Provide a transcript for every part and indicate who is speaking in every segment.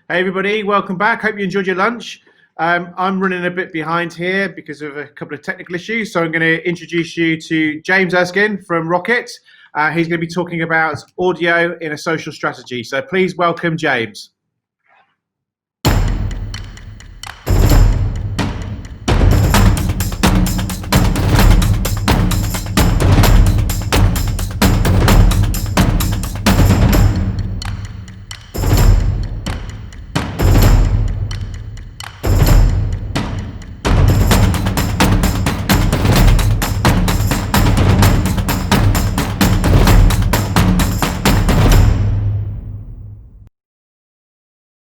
Speaker 1: Hey everybody, welcome back. Hope you enjoyed your lunch. I'm running a bit behind here because of a couple of technical issues, so I'm going to introduce you to James Erskine from Rocket. He's going to be talking about audio in a social strategy. So please welcome James.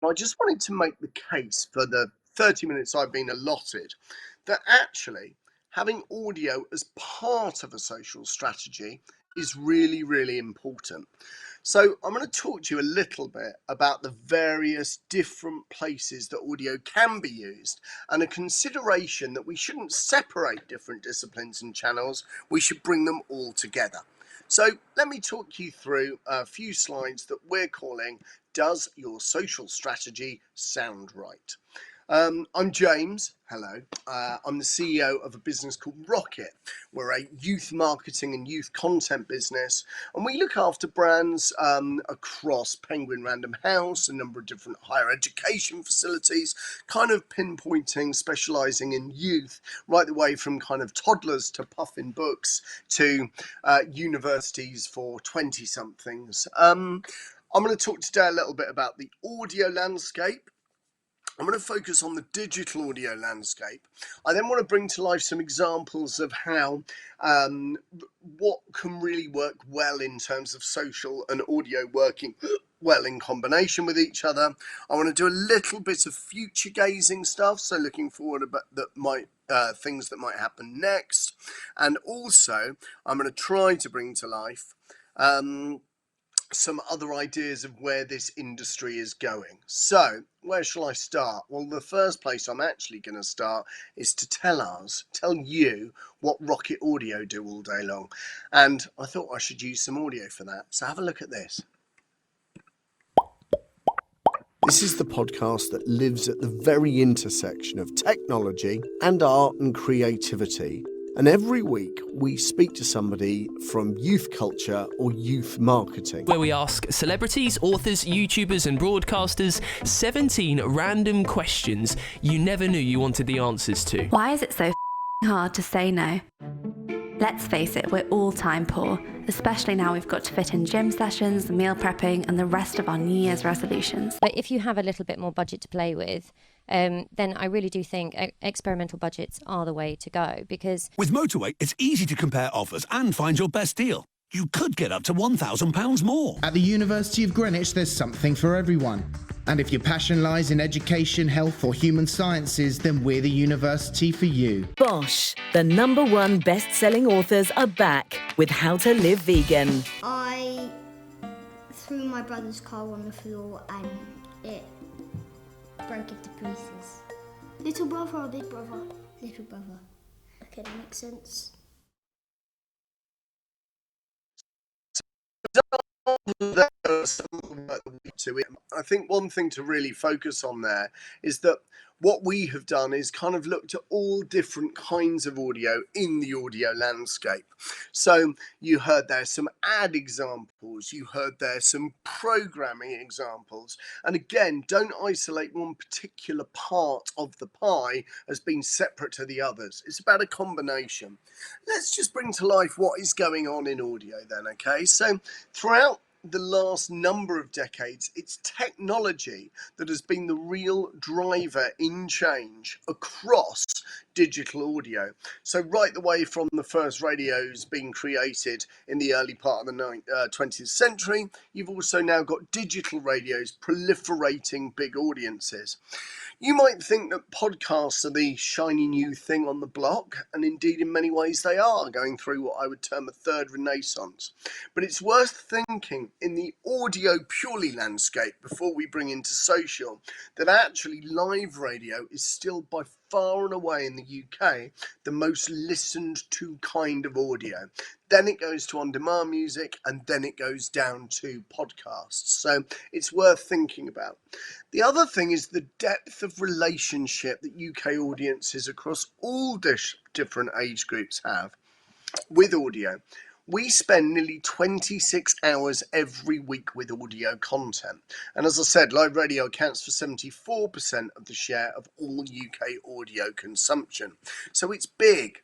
Speaker 2: I just wanted to make the case for the 30 minutes I've been allotted that actually having audio as part of a social strategy is really, really important. So I'm going to talk to you a little bit about the various different places that audio can be used and a consideration that we shouldn't separate different disciplines and channels, we should bring them all together. So let me talk you through a few slides that we're calling Does Your Social Strategy Sound Right? I'm James. Hello. I'm the CEO of a business called Rocket. We're a youth marketing and youth content business, and we look after brands across Penguin Random House, a number of different higher education facilities, kind of pinpointing, specialising in youth, right the way from kind of toddlers to puffin books to universities for 20-somethings. I'm going to talk today a little bit about the audio landscape. I'm going to focus on the digital audio landscape. I then want to bring to life some examples of how what can really work well in terms of social and audio working well in combination with each other. I want to do a little bit of future gazing stuff, so looking forward about things that might happen next, and also I'm going to try to bring to life some other ideas of where this industry is going. So, where shall I start? Well, the first place I'm actually going to start is to tell you what Rocket Audio do all day long. And I thought I should use some audio for that. So have a look at this. This is the podcast that lives at the very intersection of technology and art and creativity. And every week we speak to somebody from youth culture or youth marketing,
Speaker 3: where we ask celebrities, authors, YouTubers and broadcasters 17 random questions you never knew you wanted the answers to.
Speaker 4: Why is it so hard to say no? Let's face it, we're all time poor, especially now we've got to fit in gym sessions, meal prepping and the rest of our New Year's resolutions.
Speaker 5: But if you have a little bit more budget to play with, then I really do think experimental budgets are the way to go, because
Speaker 6: with Motorway, it's easy to compare offers and find your best deal. You could get up to £1,000 more.
Speaker 7: At the University of Greenwich, there's something for everyone. And if your passion lies in education, health or human sciences, then we're the university for you.
Speaker 8: Bosch, the #1 best-selling authors are back with How to Live Vegan.
Speaker 9: I threw my brother's car on the floor and it broke into pieces. Little brother or big brother? Little brother. Okay, that makes sense.
Speaker 2: I think one thing to really focus on there is that what we have done is kind of looked at all different kinds of audio in the audio landscape. So you heard there some ad examples, you heard there some programming examples, and again, don't isolate one particular part of the pie as being separate to the others. It's about a combination. Let's just bring to life what is going on in audio then, okay? So throughout the last number of decades, it's technology that has been the real driver in change across digital audio. So right the way from the first radios being created in the early part of the 20th century, you've also now got digital radios proliferating big audiences. You might think that podcasts are the shiny new thing on the block, and indeed in many ways they are, going through what I would term a third renaissance. But it's worth thinking in the audio purely landscape before we bring into social that actually live radio is still by far and away in the UK the most listened to kind of audio. Then it goes to on-demand music, and then it goes down to podcasts. So it's worth thinking about. The other thing is the depth of relationship that UK audiences across all different age groups have with audio. We spend nearly 26 hours every week with audio content. And as I said, live radio accounts for 74% of the share of all UK audio consumption. So it's big.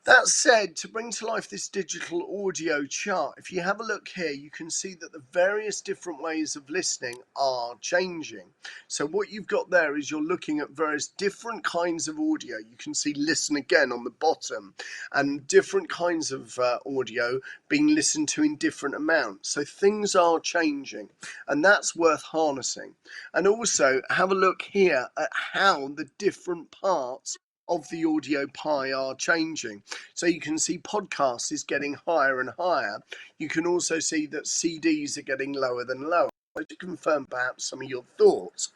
Speaker 2: That said, to bring to life this digital audio chart, if you have a look here, you can see that the various different ways of listening are changing. So what you've got there is you're looking at various different kinds of audio. You can see listen again on the bottom, and different kinds of audio being listened to in different amounts. So things are changing, and that's worth harnessing. And also have a look here at how the different parts of the audio pie are changing. So you can see podcasts is getting higher and higher. You can also see that CDs are getting lower than lower. To confirm perhaps some of your thoughts.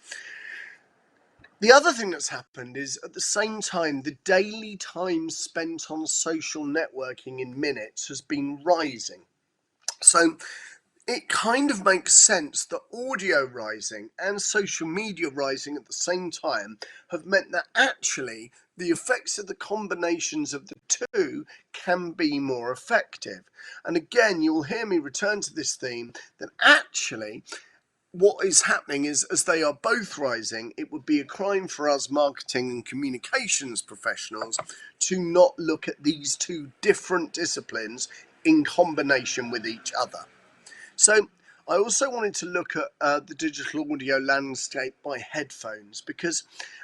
Speaker 2: The other thing that's happened is at the same time, the daily time spent on social networking in minutes has been rising. So it kind of makes sense that audio rising and social media rising at the same time have meant that actually the effects of the combinations of the two can be more effective. And again, you'll hear me return to this theme that actually what is happening is, as they are both rising, it would be a crime for us marketing and communications professionals to not look at these two different disciplines in combination with each other. So I also wanted to look at the digital audio landscape by headphones because,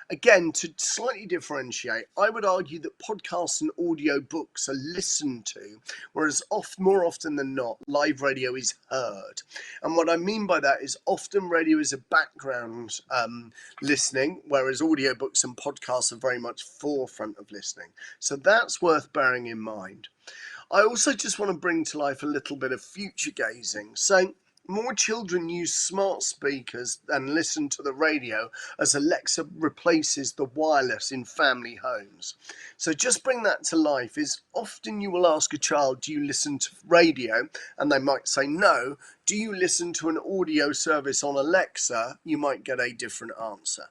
Speaker 2: again, to slightly differentiate, I would argue that podcasts and audio books are listened to, whereas more often than not, live radio is heard. And what I mean by that is often radio is a background listening, whereas audiobooks and podcasts are very much forefront of listening. So that's worth bearing in mind. I also just want to bring to life a little bit of future gazing. So more children use smart speakers and listen to the radio as Alexa replaces the wireless in family homes. So just bring that to life is often you will ask a child, do you listen to radio? And they might say no. Do you listen to an audio service on Alexa? You might get a different answer.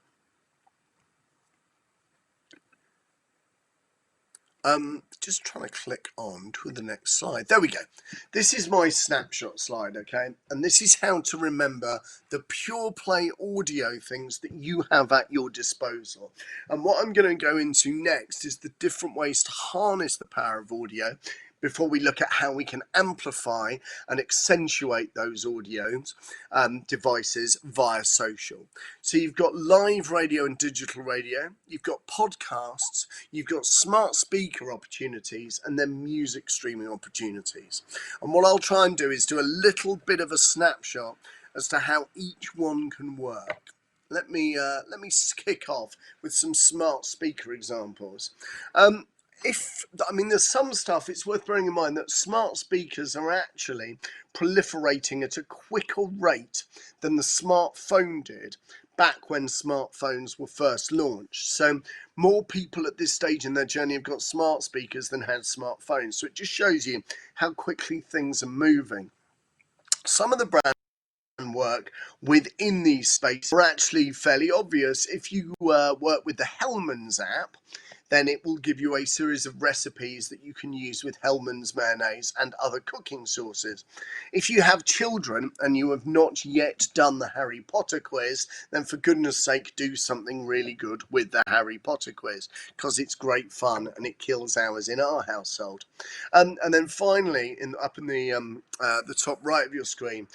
Speaker 2: Just trying to click on to the next slide. There we go. This is my snapshot slide, okay? And this is how to remember the pure play audio things that you have at your disposal. And what I'm going to go into next is the different ways to harness the power of audio before we look at how we can amplify and accentuate those audio devices via social. So you've got live radio and digital radio, you've got podcasts, you've got smart speaker opportunities, and then music streaming opportunities. And what I'll try and do is do a little bit of a snapshot as to how each one can work. Let me kick off with some smart speaker examples. There's some stuff, it's worth bearing in mind that smart speakers are actually proliferating at a quicker rate than the smartphone did back when smartphones were first launched. So more people at this stage in their journey have got smart speakers than had smartphones. So it just shows you how quickly things are moving. Some of the brand work within these spaces are actually fairly obvious. If you work with the Hellmann's app, then it will give you a series of recipes that you can use with Hellmann's mayonnaise and other cooking sauces. If you have children and you have not yet done the Harry Potter quiz, then for goodness sake do something really good with the Harry Potter quiz, because it's great fun and it kills hours in our household. And then finally, up in the top right of your screen,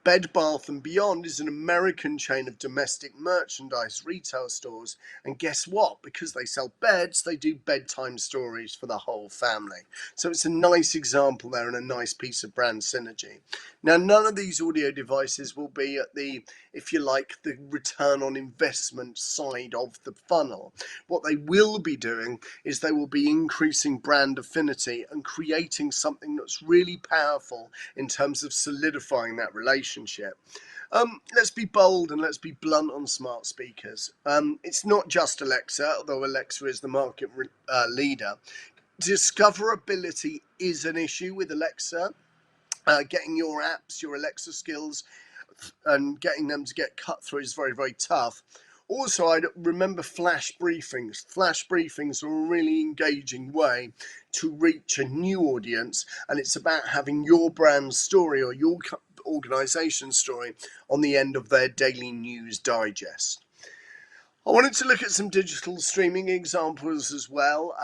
Speaker 2: Bed Bath & Beyond is an American chain of domestic merchandise retail stores, and guess what? Because they sell beds, they do bedtime stories for the whole family. So it's a nice example there and a nice piece of brand synergy. Now, none of these audio devices will be at the, if you like, the return on investment side of the funnel. What they will be doing is they will be increasing brand affinity and creating something that's really powerful in terms of solidifying that relationship. relationship. Let's be bold and let's be blunt on smart speakers. It's not just Alexa, although Alexa is the market leader. Discoverability is an issue with Alexa. Getting your apps, your Alexa skills, and getting them to get cut through is very, very tough. Also, I remember flash briefings. Flash briefings are a really engaging way to reach a new audience, and it's about having your brand story or your organisation story on the end of their daily news digest. I wanted to look at some digital streaming examples as well.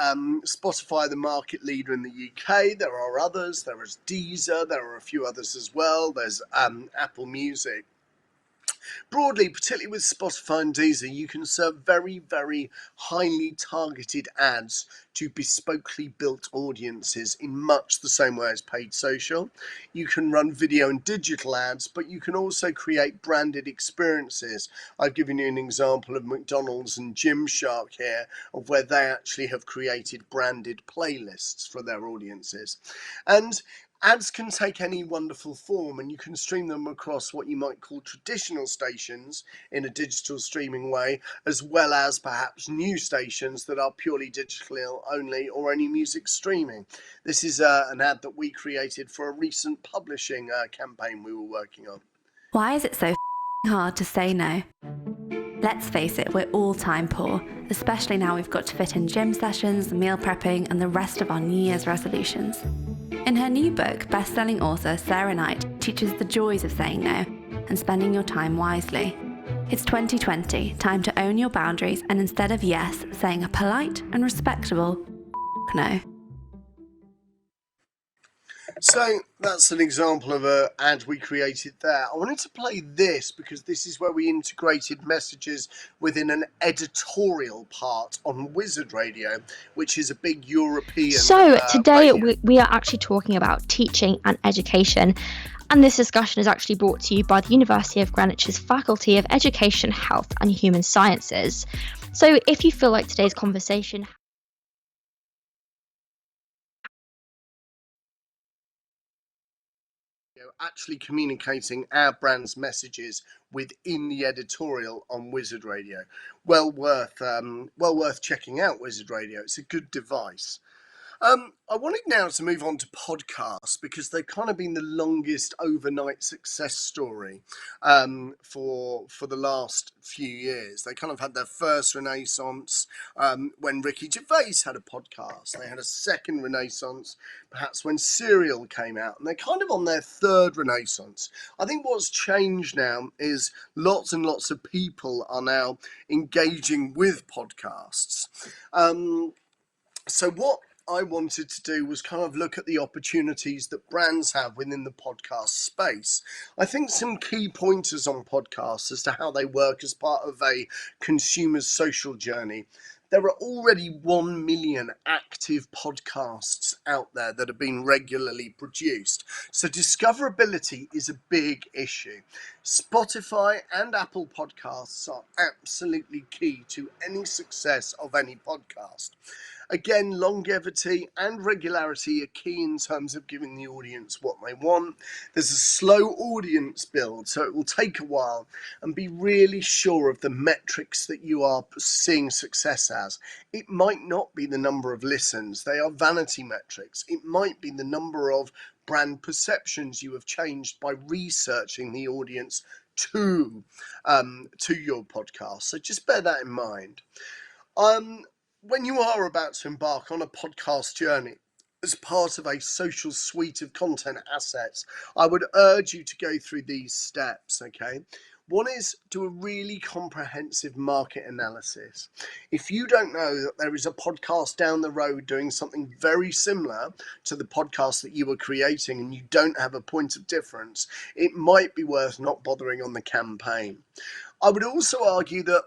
Speaker 2: Spotify, the market leader in the UK. There are others. There is Deezer. There are a few others as well. There's Apple Music. Broadly, particularly with Spotify and Deezer, you can serve very, very highly targeted ads to bespokely built audiences in much the same way as paid social. You can run video and digital ads, but you can also create branded experiences. I've given you an example of McDonald's and Gymshark here, of where they actually have created branded playlists for their audiences. And ads can take any wonderful form, and you can stream them across what you might call traditional stations in a digital streaming way, as well as perhaps new stations that are purely digital only or only music streaming. This is an ad that we created for a recent publishing campaign we were working on.
Speaker 4: Why is it so hard to say no? Let's face it, we're all time poor, especially now we've got to fit in gym sessions, meal prepping, and the rest of our New Year's resolutions. In her new book, best-selling author Sarah Knight teaches the joys of saying no and spending your time wisely. It's 2020, time to own your boundaries, and instead of yes, saying a polite and respectable no.
Speaker 2: So that's an example of an ad we created there. I wanted to play this because this is where we integrated messages within an editorial part on Wizard Radio, which is a big European
Speaker 10: So today
Speaker 2: radio.
Speaker 10: we are actually talking about teaching and education. And this discussion is actually brought to you by the University of Greenwich's Faculty of Education, Health and Human Sciences. So if you feel like today's conversation
Speaker 2: actually communicating our brand's messages within the editorial on Wizard Radio. Well worth checking out Wizard Radio. It's a good device. I wanted now to move on to podcasts because they've kind of been the longest overnight success story for the last few years. They kind of had their first renaissance when Ricky Gervais had a podcast. They had a second renaissance perhaps when Serial came out, and they're kind of on their third renaissance. I think what's changed now is lots and lots of people are now engaging with podcasts. So what I wanted to do was kind of look at the opportunities that brands have within the podcast space. I think some key pointers on podcasts as to how they work as part of a consumer's social journey. There are already 1 million active podcasts out there that are being regularly produced. So discoverability is a big issue. Spotify and Apple Podcasts are absolutely key to any success of any podcast. Again, longevity and regularity are key in terms of giving the audience what they want. There's a slow audience build, so it will take a while, and be really sure of the metrics that you are seeing success as. It might not be the number of listens. They are vanity metrics. It might be the number of brand perceptions you have changed by researching the audience to your podcast. So just bear that in mind. When you are about to embark on a podcast journey as part of a social suite of content assets, I would urge you to go through these steps, okay? One is do a really comprehensive market analysis. If you don't know that there is a podcast down the road doing something very similar to the podcast that you were creating and you don't have a point of difference, it might be worth not bothering on the campaign. I would also argue that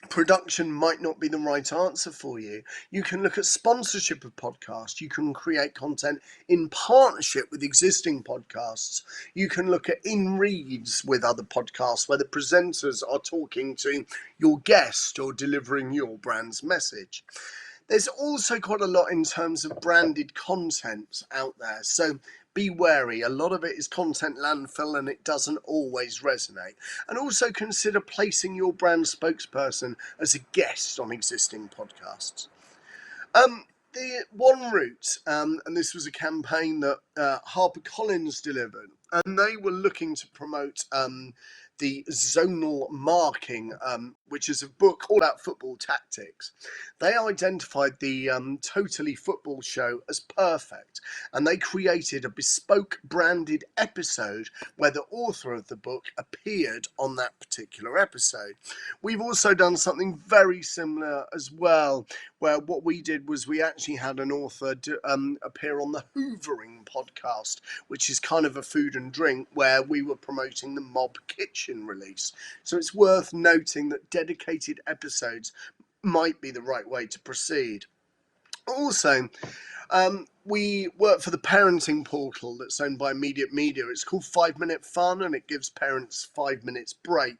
Speaker 2: production might not be the right answer for you. You can look at sponsorship of podcasts. You can create content in partnership with existing podcasts. You can look at in-reads with other podcasts where the presenters are talking to your guest or delivering your brand's message. There's also quite a lot in terms of branded content out there. So be wary. A lot of it is content landfill and it doesn't always resonate. And also consider placing your brand spokesperson as a guest on existing podcasts. The one route, and this was a campaign that HarperCollins delivered, and they were looking to promote the zonal marking, which is a book all about football tactics. They identified the Totally Football show as perfect, and they created a bespoke branded episode where the author of the book appeared on that particular episode. We've also done something very similar as well, where what we did was we actually had an author appear on the Hoovering podcast, which is kind of a food and drink, where we were promoting the Mob Kitchen release. So it's worth noting that dedicated episodes might be the right way to proceed. Also, we work for the parenting portal that's owned by Immediate Media. It's called 5 Minute Fun, and it gives parents 5 minutes break.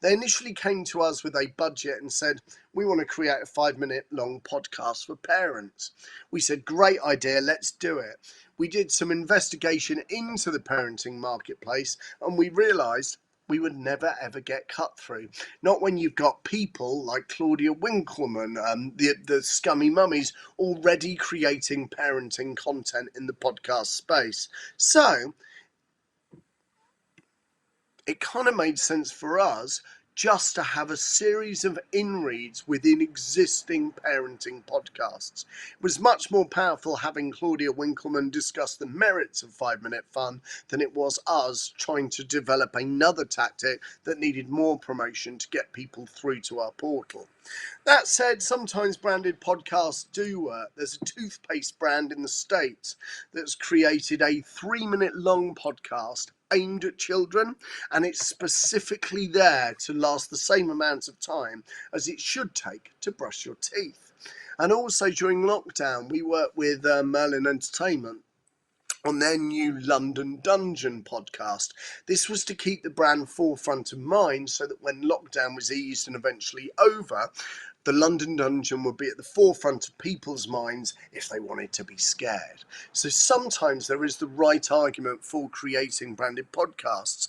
Speaker 2: They initially came to us with a budget and said, we want to create a 5-minute long podcast for parents. We said, great idea, let's do it. We did some investigation into the parenting marketplace, and we realised we would never ever get cut through. Not when you've got people like Claudia Winkleman, the Scummy Mummies, already creating parenting content in the podcast space. So it kind of made sense for us just to have a series of in-reads within existing parenting podcasts. It was much more powerful having Claudia Winkleman discuss the merits of 5 Minute Fun than it was us trying to develop another tactic that needed more promotion to get people through to our portal. That said, sometimes branded podcasts do work. There's a toothpaste brand in the States that's created a 3-minute long podcast aimed at children, and it's specifically there to last the same amount of time as it should take to brush your teeth. And also during lockdown, we worked with Merlin Entertainment on their new London Dungeon podcast. This was to keep the brand forefront of mind so that when lockdown was eased and eventually over, the London Dungeon would be at the forefront of people's minds if they wanted to be scared. So sometimes there is the right argument for creating branded podcasts.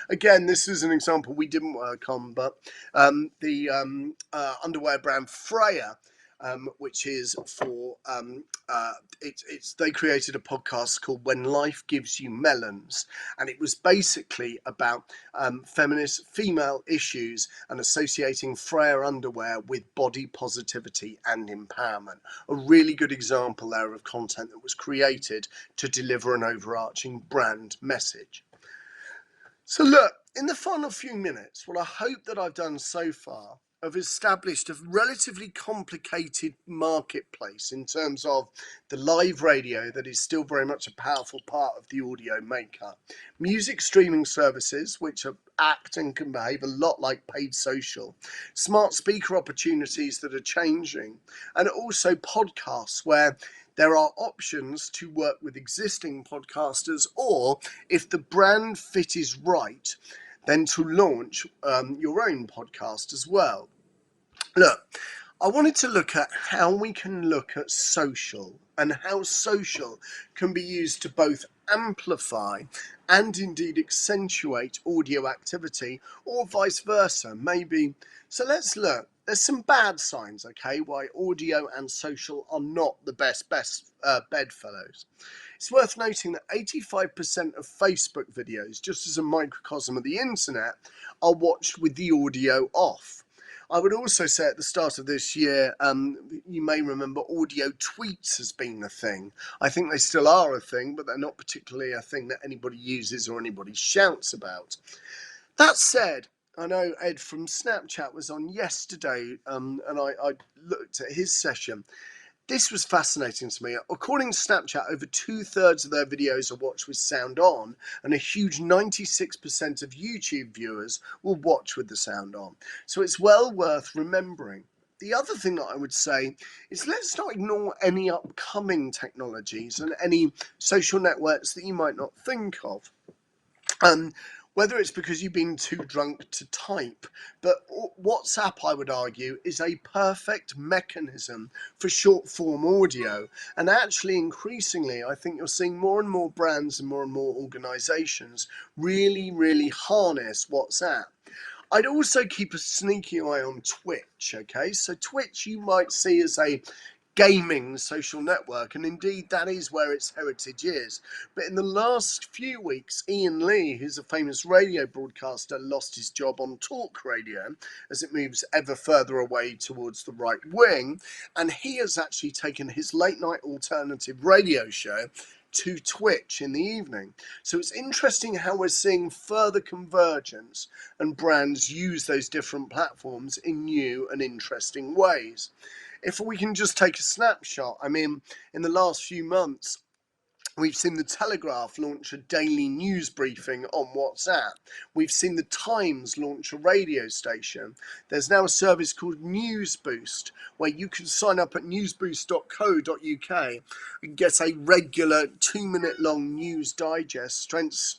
Speaker 2: Again, this is an example we didn't work on, but the underwear brand Freya, which is for they created a podcast called When Life Gives You Melons, and it was basically about feminist female issues and associating Freya underwear with body positivity and empowerment. A really good example there of content that was created to deliver an overarching brand message. So look, in the final few minutes, what I hope that I've done so far, I've established a relatively complicated marketplace in terms of the live radio that is still very much a powerful part of the audio maker, music streaming services which act and can behave a lot like paid social, smart speaker opportunities that are changing, and also podcasts where there are options to work with existing podcasters, or if the brand fit is right, then to launch your own podcast as well. Look, I wanted to look at how we can look at social and how social can be used to both amplify and indeed accentuate audio activity, or vice versa, maybe. So let's look. There's some bad signs, okay, why audio and social are not the best bedfellows. It's worth noting that 85% of Facebook videos, just as a microcosm of the internet, are watched with the audio off. I would also say at the start of this year, you may remember audio tweets has been a thing. I think they still are a thing, but they're not particularly a thing that anybody uses or anybody shouts about. That said, I know Ed from Snapchat was on yesterday, and I looked at his session. This was fascinating to me. According to Snapchat, over 2/3 of their videos are watched with sound on, and a huge 96% of YouTube viewers will watch with the sound on. So it's well worth remembering. The other thing that I would say is let's not ignore any upcoming technologies and any social networks that you might not think of. whether it's because you've been too drunk to type. But WhatsApp, I would argue, is a perfect mechanism for short form audio. And actually, increasingly, I think you're seeing more and more brands and more organizations really, really harness WhatsApp. I'd also keep a sneaky eye on Twitch, okay? So Twitch you might see as a gaming social network, and indeed that is where its heritage is. But in the last few weeks, Ian Lee, who's a famous radio broadcaster, lost his job on talk radio as it moves ever further away towards the right wing, and he has actually taken his late night alternative radio show to Twitch in the evening. So it's interesting how we're seeing further convergence and brands use those different platforms in new and interesting ways. If we can just take a snapshot, I mean, in the last few months, we've seen the Telegraph launch a daily news briefing on WhatsApp. We've seen the Times launch a radio station. There's now a service called News Boost, where you can sign up at newsboost.co.uk and get a regular 2-minute long news digest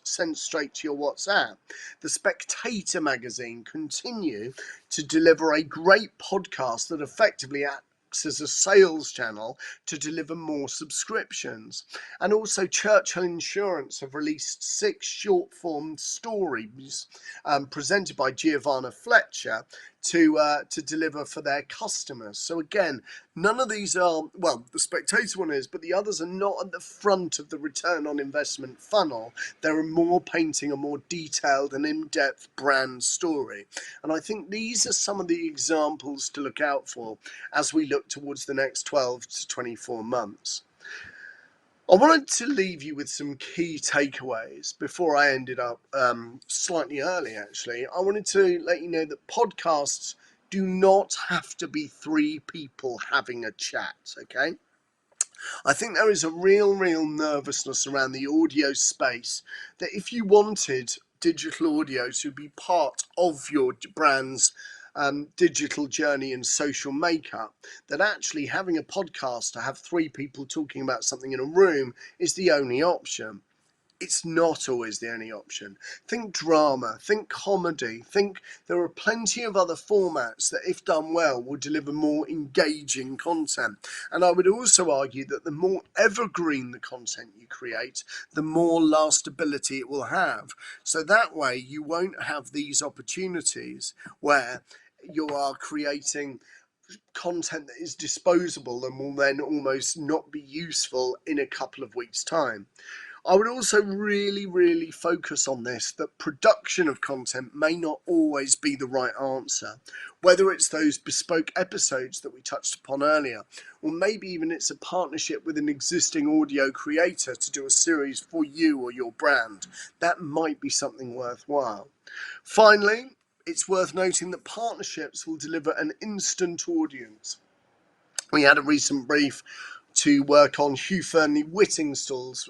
Speaker 2: sent straight to your WhatsApp. The Spectator magazine continue to deliver a great podcast that effectively acts as a sales channel to deliver more subscriptions. And also Churchill Insurance have released 6 short form stories presented by Giovanna Fletcher to deliver for their customers. So again, none of these are, well, the Spectator one is, but the others are not at the front of the return on investment funnel. They're more painting a more detailed and in-depth brand story. And I think these are some of the examples to look out for as we look towards the next 12 to 24 months. I wanted to leave you with some key takeaways before I ended up slightly early, actually. I wanted to let you know that podcasts do not have to be 3 people having a chat, okay? I think there is a real nervousness around the audio space that if you wanted digital audio to be part of your brand's digital journey and social makeup, that actually having a podcast to have 3 people talking about something in a room is the only option. It's not always the only option. Think drama, think comedy, think there are plenty of other formats that, if done well, will deliver more engaging content. And I would also argue that the more evergreen the content you create, the more lastability it will have. So that way you won't have these opportunities where you are creating content that is disposable and will then almost not be useful in a couple of weeks' time. I would also really focus on this, that production of content may not always be the right answer. Whether it's those bespoke episodes that we touched upon earlier, or maybe even it's a partnership with an existing audio creator to do a series for you or your brand, that might be something worthwhile. Finally, it's worth noting that partnerships will deliver an instant audience. We had a recent brief to work on Hugh Fearnley Whittingstall's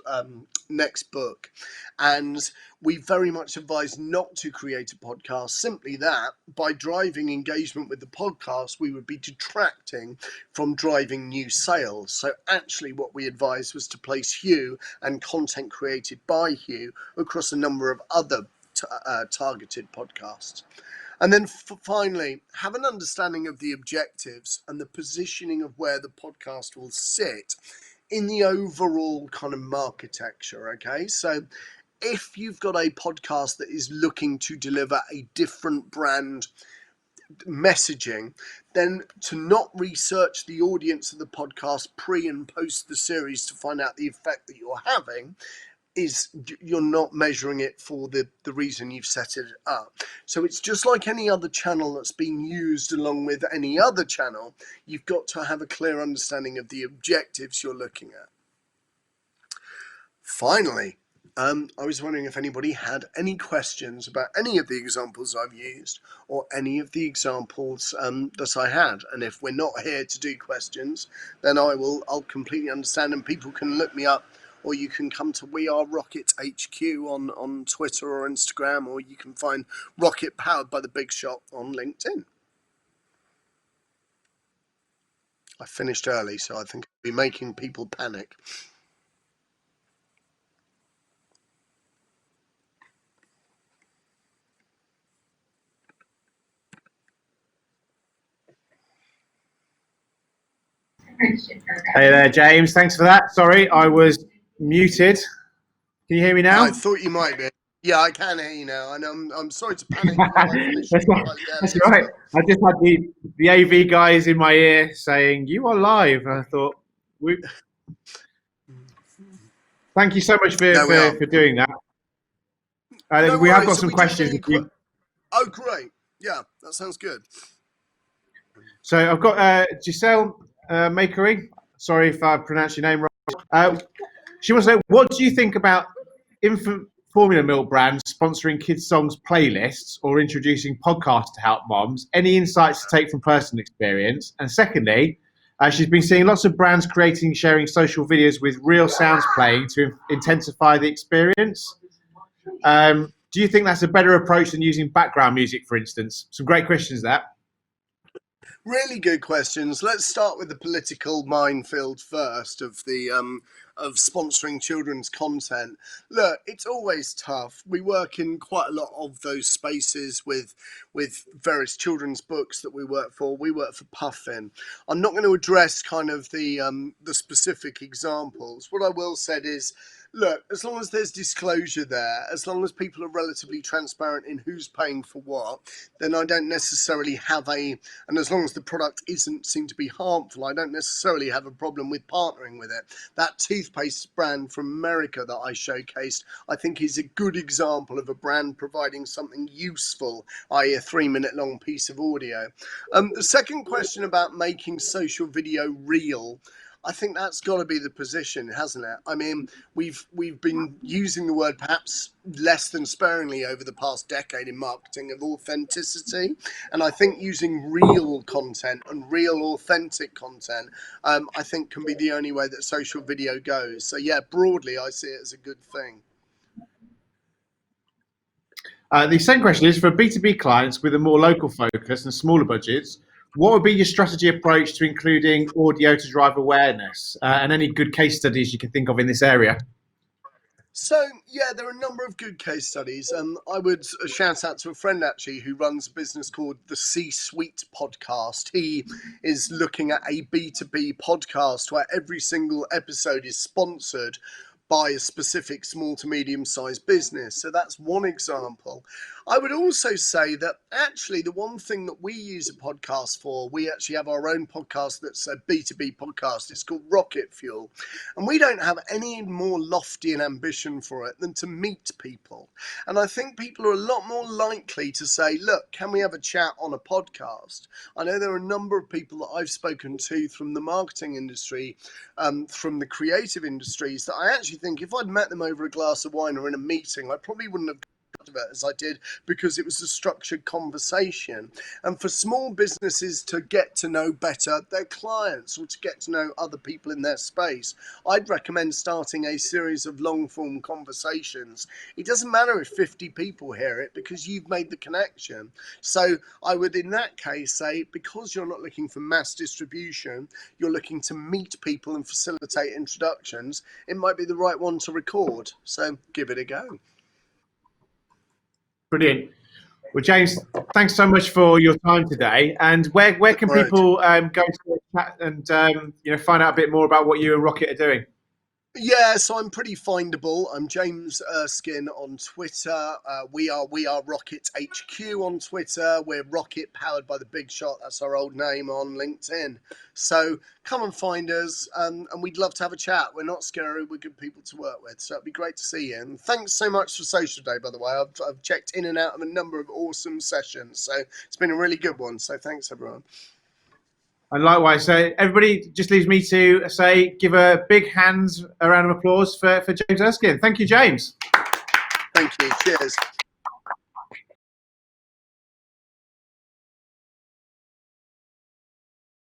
Speaker 2: next book, and we very much advise not to create a podcast. Simply that by driving engagement with the podcast, we would be detracting from driving new sales. So actually what we advised was to place Hugh and content created by Hugh across a number of other targeted podcasts. And then finally, have an understanding of the objectives and the positioning of where the podcast will sit in the overall kind of architecture, okay? So if you've got a podcast that is looking to deliver a different brand messaging, then to not research the audience of the podcast pre and post the series to find out the effect that you're having, is you're not measuring it for the reason you've set it up. So it's just like any other channel that's being used along with any other channel. You've got to have a clear understanding of the objectives you're looking at. Finally, I was wondering if anybody had any questions about any of the examples I've used or any of the examples that I had. And if we're not here to do questions, then I'll completely understand, and people can look me up, or you can come to We Are Rocket HQ on Twitter or Instagram, or you can find Rocket Powered by the Big Shot on LinkedIn. I finished early, so I think I'll be making people panic.
Speaker 1: Hey there, James. Thanks for that. Sorry, I was muted. Can you hear me now?
Speaker 2: I thought you might be. Yeah, I can hear you now, and I'm sorry to panic.
Speaker 1: That's right. I just had the AV guys in my ear saying you are live. And I thought, thank you so much for doing that. We have got some questions.
Speaker 2: Oh, great. Yeah, that sounds good.
Speaker 1: So I've got Giselle Makery. Sorry if I pronounced your name wrong. She wants to know, what do you think about infant formula milk brands sponsoring kids' songs playlists or introducing podcasts to help moms? Any insights to take from personal experience? And secondly, she's been seeing lots of brands creating, sharing social videos with real sounds playing to intensify the experience. Do you think that's a better approach than using background music, for instance? Some great questions there.
Speaker 2: Really good questions. Let's start with the political minefield first of the of sponsoring children's content. Look, it's always tough. We work in quite a lot of those spaces with various children's books that we work for. We work for Puffin. I'm not going to address kind of the specific examples. What I will say is, look, as long as there's disclosure there, as long as people are relatively transparent in who's paying for what, then I don't necessarily have and as long as the product isn't seen to be harmful, I don't necessarily have a problem with partnering with it. That toothpaste brand from America that I showcased, I think is a good example of a brand providing something useful, i.e. a 3-minute long piece of audio. The second question about making social video real, I think that's got to be the position, hasn't it? I mean, we've been using the word perhaps less than sparingly over the past decade in marketing of authenticity, and I think using real content and real authentic content, I think can be the only way that social video goes. So yeah, broadly, I see it as a good thing.
Speaker 1: The second question is for B2B clients with a more local focus and smaller budgets. What would be your strategy approach to including audio to drive awareness, and any good case studies you can think of in this area?
Speaker 2: So, yeah, there are a number of good case studies. I would shout out to a friend, actually, who runs a business called the C-Suite Podcast. He is looking at a B2B podcast where every single episode is sponsored by a specific small to medium-sized business. So that's one example. I would also say that actually the one thing that we use a podcast for, we actually have our own podcast that's a B2B podcast. It's called Rocket Fuel. And we don't have any more lofty an ambition for it than to meet people. And I think people are a lot more likely to say, look, can we have a chat on a podcast? I know there are a number of people that I've spoken to from the marketing industry, from the creative industries, that I actually think if I'd met them over a glass of wine or in a meeting, I probably wouldn't have of it as I did, because it was a structured conversation. And for small businesses to get to know better their clients or to get to know other people in their space, I'd recommend starting a series of long form conversations. It doesn't matter if 50 people hear it, because you've made the connection. So I would in that case say, because you're not looking for mass distribution, you're looking to meet people and facilitate introductions, it might be the right one to record. So give it a go.
Speaker 1: Brilliant. Well, James, thanks so much for your time today. And where can people go to chat and find out a bit more about what you and Rocket are doing?
Speaker 2: Yeah, so I'm pretty findable. I'm James Erskine on Twitter. We are Rocket HQ on Twitter. We're Rocket powered by the Big Shot. That's our old name on LinkedIn. So come and find us, and we'd love to have a chat. We're not scary. We're good people to work with. So it'd be great to see you. And thanks so much for Social Day, by the way. I've checked in and out of a number of awesome sessions. So it's been a really good one. So thanks, everyone.
Speaker 1: And likewise, so everybody, just leaves me to say, give a big a round of applause for James Erskine. Thank you, James.
Speaker 2: Thank you. Cheers.